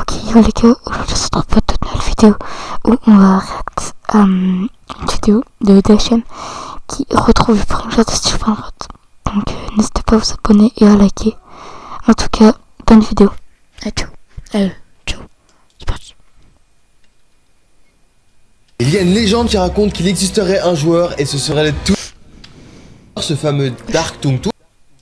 Ok, yo les gars, aujourd'hui c'est pour toute nouvelle vidéo où on va réacter à une vidéo de DHM qui retrouve le premier jeu de Style Brainrot. Donc n'hésitez pas à vous abonner et à liker. En tout cas, bonne vidéo. Ciao. Ciao. C'est parti. Il y a une légende qui raconte qu'il existerait un joueur et ce serait le tout... ce fameux Dark Tung Tung.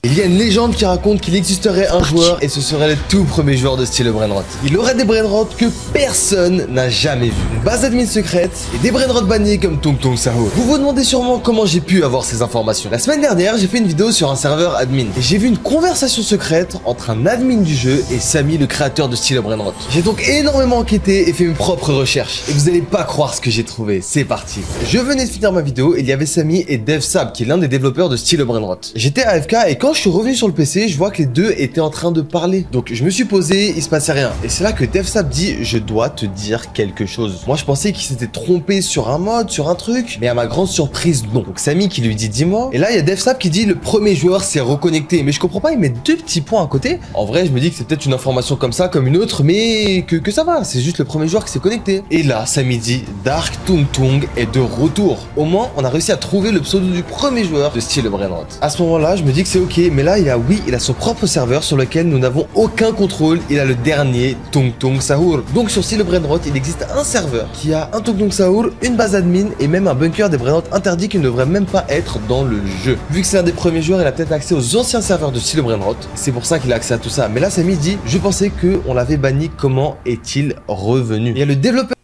Il y a une légende qui raconte qu'il existerait un joueur et ce serait le tout premier joueur de style Brainrot. Il aurait des Brainrot que personne n'a jamais vu. Une base admin secrète et des Brainrot bannis comme Tung Tung Sahur. Vous vous demandez sûrement comment j'ai pu avoir ces informations. La semaine dernière, j'ai fait une vidéo sur un serveur admin et j'ai vu une conversation secrète entre un admin du jeu et Samy, le créateur de style Brainrot. J'ai donc énormément enquêté et fait mes propres recherches. Et vous allez pas croire ce que j'ai trouvé. C'est parti. Je venais de finir ma vidéo et il y avait Samy et DevSab qui est l'un des développeurs de style Brainrot. J'étais AFK et quand je suis revenu sur le PC, je vois que les deux étaient en train de parler. Donc je me suis posé, il se passait rien. Et c'est là que DevSab dit, je dois te dire quelque chose. Moi je pensais qu'il s'était trompé sur un mode, sur un truc, mais à ma grande surprise, non. Donc Samy qui lui dit, dis-moi. Et là il y a DevSab qui dit, le premier joueur s'est reconnecté. Mais je comprends pas, il met deux petits points à côté. En vrai, je me dis que c'est peut-être une information comme ça, comme une autre, mais que ça va. C'est juste le premier joueur qui s'est connecté. Et là, Samy dit, Dark Tung Tung est de retour. Au moins, on a réussi à trouver le pseudo du premier joueur de style Brainrot. À ce moment-là, je me dis que c'est ok, mais là, il a son propre serveur sur lequel nous n'avons aucun contrôle. Il a le dernier Tung Tung Sahur. Donc sur style Brainrot, il existe un serveur qui a un Tung Tung Sahur, une base admin et même un bunker des Brainrot interdit qui ne devrait même pas être dans le jeu. Vu que c'est un des premiers joueurs, il a peut-être accès aux anciens serveurs de style Brainrot. C'est pour ça qu'il a accès à tout ça. Mais là, Samy dit, je pensais qu'on l'avait banni. Comment est-il revenu? Il y a le développeur.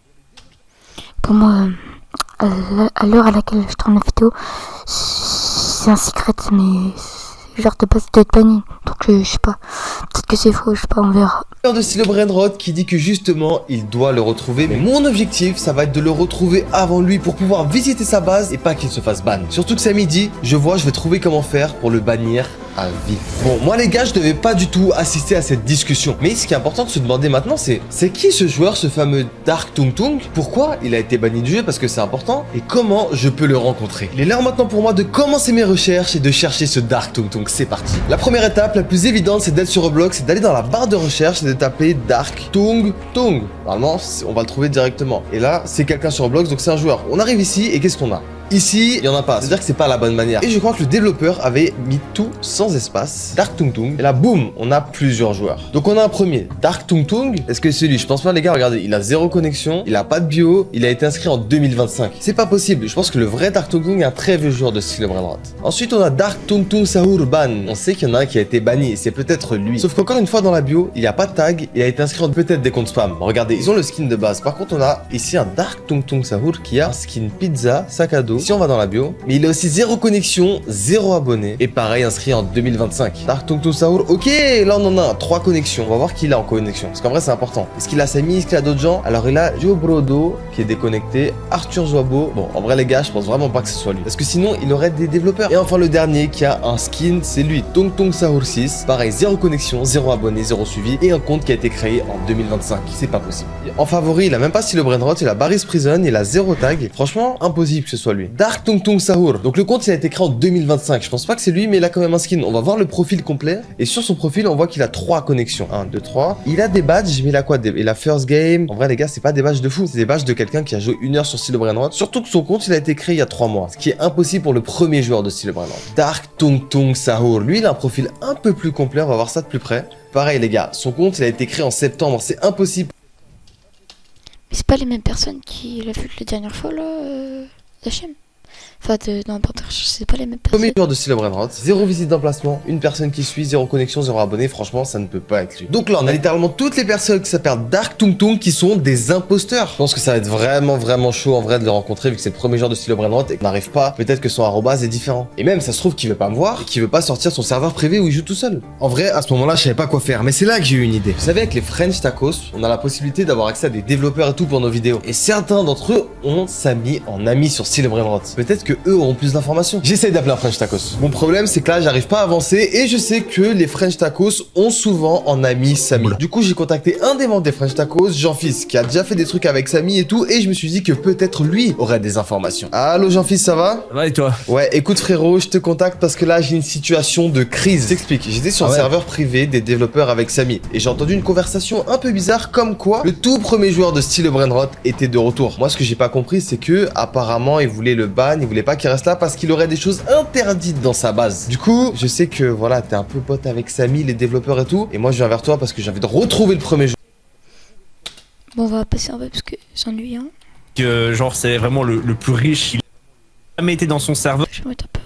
Pour moi, à l'heure à laquelle je tourne la vidéo, c'est un secret, mais genre de base d'être banni. Donc je sais pas, peut-être que c'est faux, je sais pas, on verra. De style Brainrot qui dit que justement il doit le retrouver, mais mon objectif ça va être de le retrouver avant lui pour pouvoir visiter sa base et pas qu'il se fasse ban. Surtout que Samy dit, je vais trouver comment faire pour le bannir à vie. Bon, moi les gars, je devais pas du tout assister à cette discussion, mais ce qui est important de se demander maintenant, c'est qui ce joueur, ce fameux Dark Tung Tung? Pourquoi il a été banni du jeu? Parce que c'est important. Et comment je peux le rencontrer? Il est l'heure maintenant pour moi de commencer mes recherches et de chercher ce Dark Tung Tung. C'est parti. La première étape, la plus évidente, c'est d'être sur Roblox, c'est d'aller dans la barre de recherche et de taper Dark Tung Tung. Normalement, on va le trouver directement. Et là, c'est quelqu'un sur Roblox, donc c'est un joueur. On arrive ici et qu'est-ce qu'on a? Ici, il y en a pas. C'est-à-dire que c'est pas la bonne manière. Et je crois que le développeur avait mis tout sans espace. Dark Tung Tung. Et là, boum, on a plusieurs joueurs. Donc on a un premier. Dark Tung Tung. Est-ce que c'est lui? Je pense pas, les gars. Regardez, il a 0 connexion. Il a pas de bio. Il a été inscrit en 2025. C'est pas possible. Je pense que le vrai Dark Tung Tung est un très vieux joueur de style Brainrot. Ensuite, on a Dark Tung Tung Sahur Ban. On sait qu'il y en a un qui a été banni. C'est peut-être lui. Sauf qu'encore une fois, dans la bio, il n'y a pas de tag. Il a été inscrit en peut-être des comptes spam. Regardez, ils ont le skin de base. Par contre, on a ici un Dark Tung Tung Sahur qui a un skin pizza, sac à dos. Si on va dans la bio, mais il a aussi 0 connexion, 0 abonné et pareil inscrit en 2025. Dark Tung Tung Sahur, ok, là on en a 3 connexions. On va voir qui il a en connexion parce qu'en vrai c'est important. Est-ce qu'il a Samy, est-ce qu'il a d'autres gens? Alors il a Joe Brodo qui est déconnecté, Arthur Zoabo. Bon, en vrai les gars, je pense vraiment pas que ce soit lui parce que sinon il aurait des développeurs. Et enfin le dernier qui a un skin, c'est lui, Tung Tung Sahur 6. Pareil, 0 connexion, 0 abonné, 0 suivi et un compte qui a été créé en 2025. C'est pas possible. En favori, il a même pas style Brainrot, il a Barry's Prison, il a 0 tag. Franchement, impossible que ce soit lui. Dark Tung Tung Sahur. Donc le compte il a été créé en 2025. Je pense pas que c'est lui, mais il a quand même un skin. On va voir le profil complet. Et sur son profil, on voit qu'il a 3 connexions. 1, 2, 3. Il a des badges, mais il a quoi? Il a first game. En vrai, les gars, c'est pas des badges de fou. C'est des badges de quelqu'un qui a joué 1 heure sur style Brainrot. Surtout que son compte il a été créé il y a 3 mois. Ce qui est impossible pour le premier joueur de style Brainrot. Dark Tung Tung Sahur. Lui, il a un profil un peu plus complet. On va voir ça de plus près. Pareil, les gars. Son compte il a été créé en septembre. C'est impossible. Mais c'est pas les mêmes personnes qui l'a vu la dernière fois là, HM. Enfin, dans la barre de recherche, c'est pas les mêmes personnes. Premier joueur de style Brainrot, 0 visite d'emplacement, une personne qui suit, 0 connexion, 0 abonné. Franchement, ça ne peut pas être lui. Donc là, on a littéralement toutes les personnes qui s'appellent Dark Tung Tung qui sont des imposteurs. Je pense que ça va être vraiment chaud en vrai de les rencontrer vu que c'est le premier joueur de style Brainrot et qu'on n'arrive pas. Peut-être que son arrobase est différent. Et même, ça se trouve qu'il veut pas me voir et qu'il veut pas sortir son serveur privé où il joue tout seul. En vrai, à ce moment-là, je savais pas quoi faire, mais c'est là que j'ai eu une idée. Vous savez, avec les French Tacos, on a la possibilité d'avoir accès à des développeurs et tout pour nos vidéos. Et certains d'entre eux ont Samy en ami sur style Brainrot. Peut-être que eux auront plus d'informations. J'essaye d'appeler un French Tacos. Mon problème, c'est que là, j'arrive pas à avancer et je sais que les French Tacos ont souvent en ami Samy. Du coup, j'ai contacté un des membres des French Tacos, Jean-Fils, qui a déjà fait des trucs avec Samy et tout, et je me suis dit que peut-être lui aurait des informations. Allô Jean-Fils, ça va? Ça va et toi? Ouais, écoute frérot, je te contacte parce que là, j'ai une situation de crise. Je t'explique, j'étais sur un serveur privé des développeurs avec Samy, et j'ai entendu une conversation un peu bizarre comme quoi le tout premier joueur de style Brainrot était de retour. Moi, ce que j'ai pas compris, c'est que apparemment, il voulait le ban, il voulait pas qu'il reste là parce qu'il aurait des choses interdites dans sa base. Du coup, je sais que voilà, t'es un peu pote avec Samy, les développeurs et tout, et moi, je viens vers toi parce que j'ai envie de retrouver le premier joueur. Bon, on va passer un peu parce que c'est ennuyant. Que genre c'est vraiment le plus riche, il a jamais été dans son serveur. Je vais mettre un peu.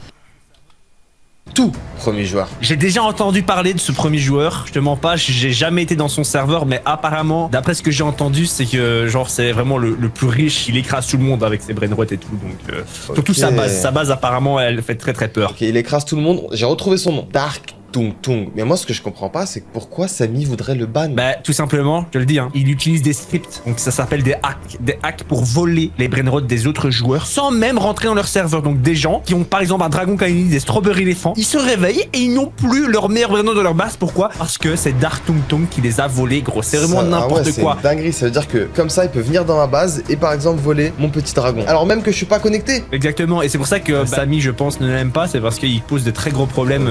Tout premier joueur. J'ai déjà entendu parler de ce premier joueur, je te mens pas, j'ai jamais été dans son serveur, mais apparemment, d'après ce que j'ai entendu, c'est que genre c'est vraiment le plus riche, il écrase tout le monde avec ses brainrots et tout, donc surtout sa base apparemment elle fait très peur. Ok, il écrase tout le monde, j'ai retrouvé son nom, Dark Tung Tung. Mais moi, ce que je comprends pas, c'est pourquoi Samy voudrait le ban. Bah, tout simplement, je te le dis, hein, il utilise des scripts, donc ça s'appelle des hacks. Des hacks pour voler les brainrots des autres joueurs sans même rentrer dans leur serveur. Donc des gens qui ont par exemple un dragon canini, des strawberry éléphants, ils se réveillent et ils n'ont plus leur meilleur brainrot de leur base. Pourquoi? Parce que c'est Dark Tung Tung qui les a volés, gros. C'est vraiment n'importe quoi. C'est dinguerie, ça veut dire que comme ça, il peut venir dans ma base et par exemple voler mon petit dragon. Alors même que je suis pas connecté. Exactement, et c'est pour ça que Samy, je pense, ne l'aime pas, c'est parce qu'il pose de très gros problèmes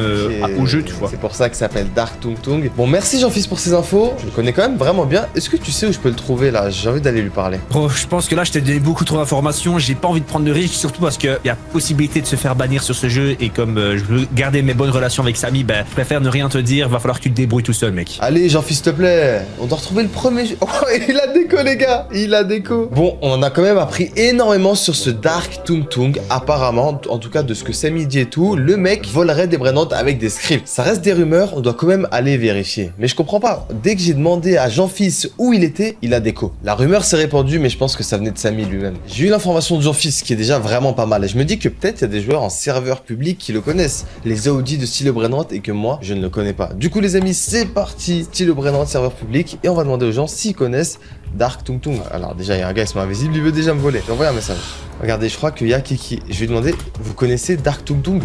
au jeu, tu vois. C'est pour ça que ça s'appelle Dark Tung Tung. Bon, merci Jean-Fils pour ces infos. Je le connais quand même vraiment bien. Est-ce que tu sais où je peux le trouver là? J'ai envie d'aller lui parler. Bro, je pense que là, je t'ai donné beaucoup trop d'informations. J'ai pas envie de prendre de risques, surtout parce qu'il y a possibilité de se faire bannir sur ce jeu. Et comme je veux garder mes bonnes relations avec Samy, ben, je préfère ne rien te dire. Va falloir que tu te débrouilles tout seul, mec. Allez, Jean-Fils, s'il te plaît. On doit retrouver le premier jeu. Oh, il a déco, les gars. Il a déco. Bon, on en a quand même appris énormément sur ce Dark Tung Tung. Apparemment, en tout cas de ce que Samy dit et tout, le mec volerait des brainrots avec des scripts. Ça reste des rumeurs. On doit quand même aller vérifier. Mais je comprends pas. Dès que j'ai demandé à Jean-Fils où il était, il a déco. La rumeur s'est répandue, mais je pense que ça venait de Samy lui-même. J'ai eu l'information de Jean-Fils qui est déjà vraiment pas mal. Et je me dis que peut-être il y a des joueurs en serveur public qui le connaissent. Les OG de Style Brainrot et que moi, je ne le connais pas. Du coup, les amis, c'est parti. Style Brainrot, serveur public. Et on va demander aux gens s'ils connaissent Dark Tung Tung. Alors déjà, il y a un gars, il se met invisible, il veut déjà me voler. J'ai envoyé un message. Regardez, je crois qu'il y a Kiki. Je vais lui demander, vous connaissez Dark Tung Tung?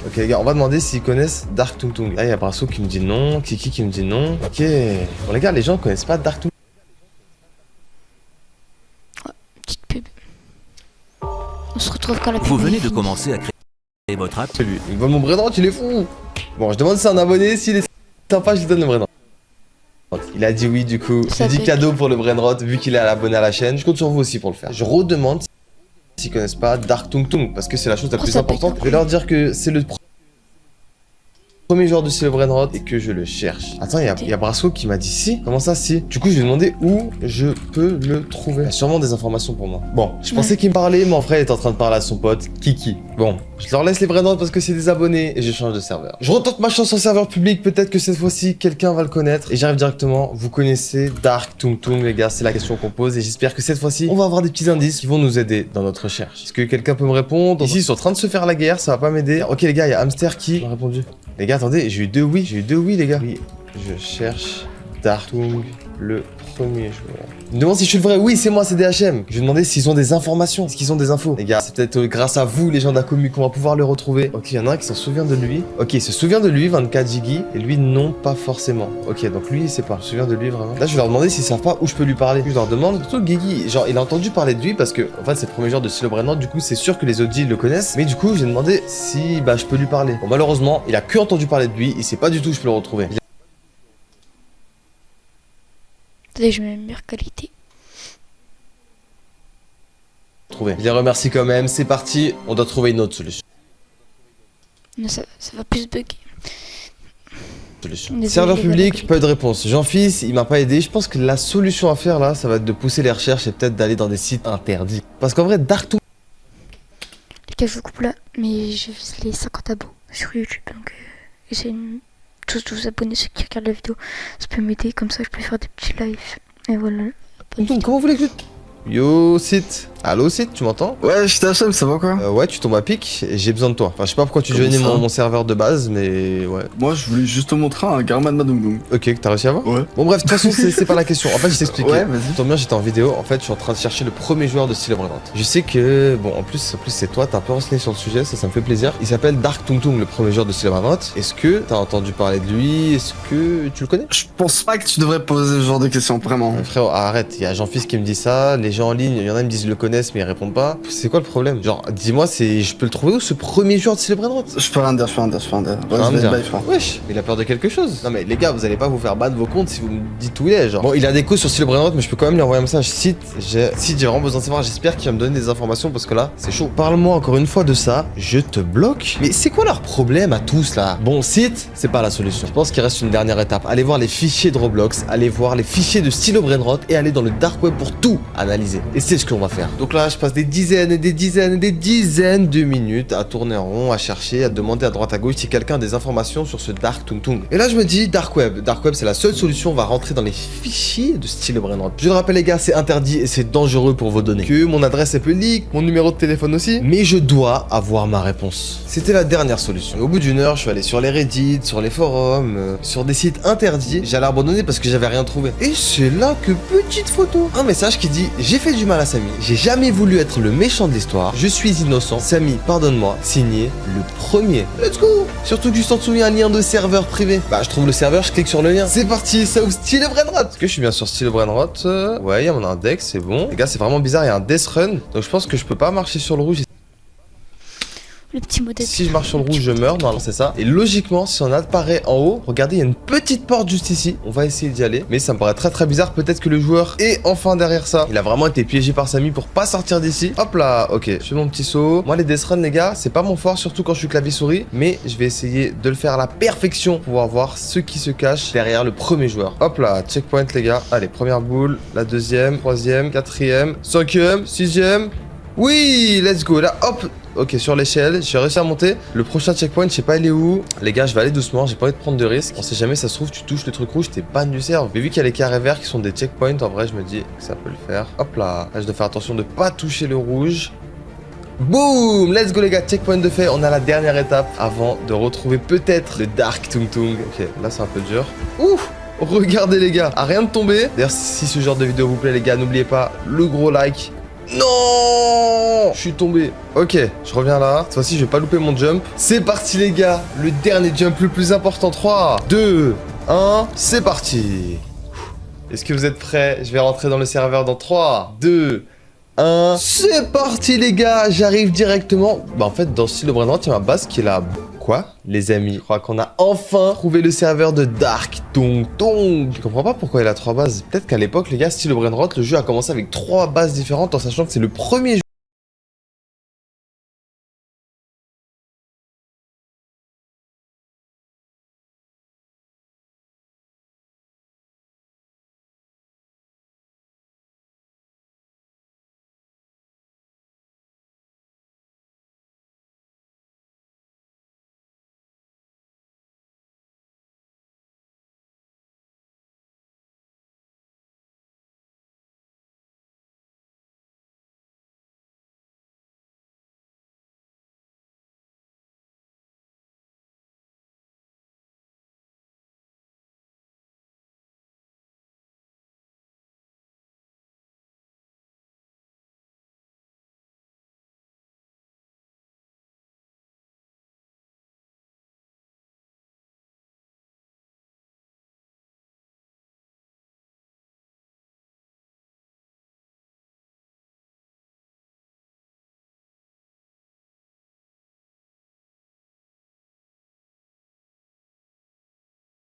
Ok les gars, on va demander s'ils connaissent Dark Tung Tung. Là, il y a Brasso qui me dit non, Kiki qui me dit non. Ok. Bon les gars, les gens connaissent pas Dark Tung Ouais, petite pub. On se retrouve quand la pub. Vous venez de commencer à créer votre app. Tung. Il me vole mon brainrot, il est fou. Bon, je demande si c'est un abonné, s'il est sympa, je lui donne le brainrot. Il a dit oui du coup. J'ai dit cadeau pour le brainrot vu qu'il est abonné à la chaîne. Je compte sur vous aussi pour le faire. Je redemande s'ils connaissent pas Dark Tung Tung parce que c'est la chose la plus importante. Je vais leur dire que c'est le premier joueur de Style Brainrot et que je le cherche. Attends, il y a Brasso qui m'a dit si. Comment ça si? Du coup, je lui ai demandé où je peux le trouver. Il y a sûrement des informations pour moi. Bon, je pensais qu'il me parlait, mais en vrai, il est en train de parler à son pote, Kiki. Bon, je leur laisse les Brainrot parce que c'est des abonnés et je change de serveur. Je retente ma chance en serveur public, peut-être que cette fois-ci, quelqu'un va le connaître. Et j'arrive directement. Vous connaissez Dark Tung Tung, les gars, c'est la question qu'on pose. Et j'espère que cette fois-ci, on va avoir des petits indices qui vont nous aider dans notre recherche. Est-ce que quelqu'un peut me répondre? Ici, ils sont en train de se faire la guerre, ça va pas m'aider. Ok, les gars, il y a Hamster qui m'a répondu. Les gars, attendez, j'ai eu deux oui, les gars. Oui, je cherche Dark Tung, le premier joueur. Je me demande si je suis le vrai. Oui, c'est moi, c'est DHM. Je vais demander s'ils ont des informations. Est-ce qu'ils ont des infos? Les gars, c'est peut-être grâce à vous, les gens de la commu, qu'on va pouvoir le retrouver. Ok, il y en a un qui s'en souvient de lui. Ok, il se souvient de lui, 24 Jiggy. Et lui, non, pas forcément. Ok, donc lui, il sait pas. Je me souviens de lui vraiment. Là, je vais leur demander s'ils savent pas où je peux lui parler. Je leur demande plutôt Guigui. Genre, il a entendu parler de lui parce que, en fait, c'est le premier joueur de Style Brainrot. Du coup, c'est sûr que les OG le connaissent. Mais du coup, j'ai demandé si je peux lui parler. Bon, malheureusement, il a que entendu parler de lui. Il sait pas du tout où je peux le retrouver. Attendez, je mets une meilleure qualité. Je les remercie quand même. C'est parti. On doit trouver une autre solution. Non, ça va plus bugger. Désolé, Serveur public, pas eu de réponse. Jean-Fils, il m'a pas aidé. Je pense que la solution à faire là, ça va être de pousser les recherches et peut-être d'aller dans des sites interdits. Parce qu'en vrai, Dark Tung. Les gars, je vous coupe là, mais je vise les 50 abos sur YouTube. Donc, essayez tous de vous abonner, ceux qui regardent la vidéo. Ça peut m'aider, comme ça je peux faire des petits lives. Et voilà. Comment vous voulez que je... Yo, site. Allô, Sid, tu m'entends? Ouais, je t'achète, ça va quoi? Ouais, tu tombes à pic et j'ai besoin de toi. Enfin, je sais pas pourquoi tu Comment joignais ça mon serveur de base, mais ouais. Moi, je voulais juste te montrer un Garman Madungdung. Ok, que t'as réussi à voir? Ouais. Bon, bref, de toute façon, c'est pas la question. En fait, je t'explique. Ouais, vas-y. Tant bien, j'étais en vidéo. En fait, je suis en train de chercher le premier joueur de Steel Brainrot. Je sais que, bon, en plus c'est toi, t'as un peu renseigné sur le sujet, ça me fait plaisir. Il s'appelle Dark Tung Tung, le premier joueur de Steel Brainrot. Est-ce que t'as entendu parler de lui? Est-ce que tu le connais? Je pense pas que tu devrais poser ce genre de questions, vraiment. Frère, arrête, il y a Jean-Fils qui me dit ça, les gens en ligne, il y en a qui me disent ils le connaissent mais ils répondent pas. C'est quoi le problème? Genre, dis-moi, je peux le trouver où ce premier joueur de Steel Brainrot? Je peux rien dire, je peux rien dire. Ouais, Rien je vais dire. être bye, frère. Wesh, il a peur de quelque chose. Non mais les gars, vous allez pas vous faire ban vos comptes si vous me dites où il est, genre. Bon, il a des coups sur Steel Brainrot, mais je peux quand même lui envoyer un message. Sid, j'ai vraiment besoin de savoir, j'espère qu'il va me donner des informations parce que là, c'est chaud. Parle-moi encore une fois de ça, je te bloque. Mais c'est quoi leur problème à tous là? Bon, Sid, c'est pas la solution. Je pense qu'il reste une dernière étape. Allez voir les fichiers de Roblox, allez voir les fichiers de Steel Brainrot et aller dans le dark web pour tout analyser. Et c'est ce qu'on va faire. Donc là, je passe des dizaines et des dizaines et des dizaines de minutes à tourner en rond, à chercher, à demander à droite à gauche si quelqu'un a des informations sur ce Dark Tung Tung. Et là, je me dis dark web. Dark web, c'est la seule solution. On va rentrer dans les fichiers de Steel Brainrot. Je le rappelle les gars, c'est interdit et c'est dangereux pour vos données. Que mon adresse est peu leak, mon numéro de téléphone aussi. Mais je dois avoir ma réponse. C'était la dernière solution. Et au bout d'une heure, je suis allé sur les Reddit, sur les forums, sur des sites interdits. J'allais abandonner parce que j'avais rien trouvé. Et c'est là que petite photo. Un message qui dit: j'ai fait du mal à Samy. J'ai jamais voulu être le méchant de l'histoire. Je suis innocent. Samy, pardonne-moi. Signé le premier. Let's go. Surtout que juste en dessous, il y a un lien de serveur privé. Bah, je trouve le serveur, je clique sur le lien. C'est parti, ça ouvre Steel Brainrot. Est-ce que je suis bien sur Steel Brainrot? Ouais, il y a mon index, c'est bon. Les gars, c'est vraiment bizarre, il y a un death run. Donc je pense que je peux pas marcher sur le rouge. Le petit modèle. Si je marche sur le rouge, je meurs. Non, c'est ça. Et logiquement, si on apparaît en haut, regardez, il y a une petite porte juste ici. On va essayer d'y aller. Mais ça me paraît très très bizarre. Peut-être que le joueur est enfin derrière ça. Il a vraiment été piégé par Samy pour pas sortir d'ici. Hop là, ok. Je fais mon petit saut. Moi, les death runs, les gars, c'est pas mon fort, surtout quand je suis clavier-souris. Mais je vais essayer de le faire à la perfection pour pouvoir voir ce qui se cache derrière le premier joueur. Hop là, checkpoint, les gars. Allez, première boule, la deuxième, troisième, quatrième, cinquième, sixième. Oui, let's go. Là, hop. Ok, sur l'échelle, j'ai réussi à monter. Le prochain checkpoint, je sais pas il est où. Les gars, je vais aller doucement, j'ai pas envie de prendre de risques. On sait jamais, ça se trouve, tu touches le truc rouge, t'es ban du serve. Mais vu qu'il y a les carrés verts qui sont des checkpoints, en vrai, je me dis que ça peut le faire. Hop là, là je dois faire attention de pas toucher le rouge. Boum, let's go les gars, checkpoint de fait. On a la dernière étape avant de retrouver peut-être le Dark Tung Tung. Ok, là c'est un peu dur. Ouf. Regardez les gars, à rien de tomber. D'ailleurs, si ce genre de vidéo vous plaît les gars, n'oubliez pas le gros like. Non, je suis tombé. Ok, je reviens là. Cette fois-ci, je vais pas louper mon jump. C'est parti les gars. Le dernier jump le plus important. 3, 2, 1. C'est parti. Est-ce que vous êtes prêts? Je vais rentrer dans le serveur dans 3, 2, 1. C'est parti les gars. J'arrive directement. Bah en fait, dans Steel Brainrot, il y a ma base qui est là. Quoi? Les amis, je crois qu'on a enfin trouvé le serveur de Dark Tung Tung. Je comprends pas pourquoi il a 3 bases. Peut-être qu'à l'époque, les gars, Steel Brainrot, le jeu a commencé avec 3 bases différentes en sachant que c'est le premier jeu